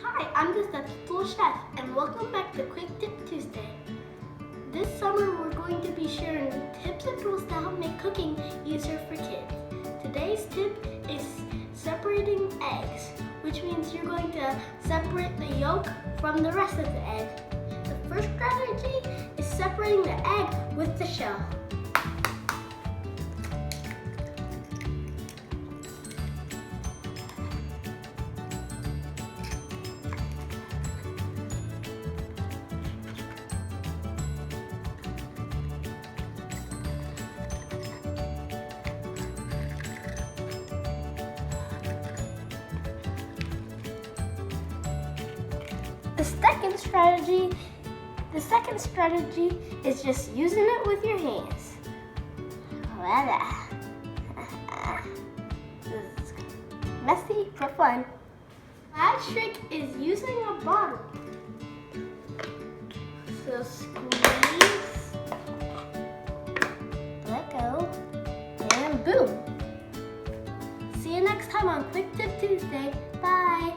Hi, I'm the Step Stool Chef, and welcome back to Quick Tip Tuesday. This summer, we're going to be sharing tips and tools to help make cooking easier for kids. Today's tip is separating eggs, which means you're going to separate the yolk from the rest of the egg. The first strategy is separating the egg with the shell. The second strategy is just using it with your hands. Voila. This is messy but fun. Last trick is using a bottle. So squeeze, let go, and boom. See you next time on Quick Tip Tuesday. Bye.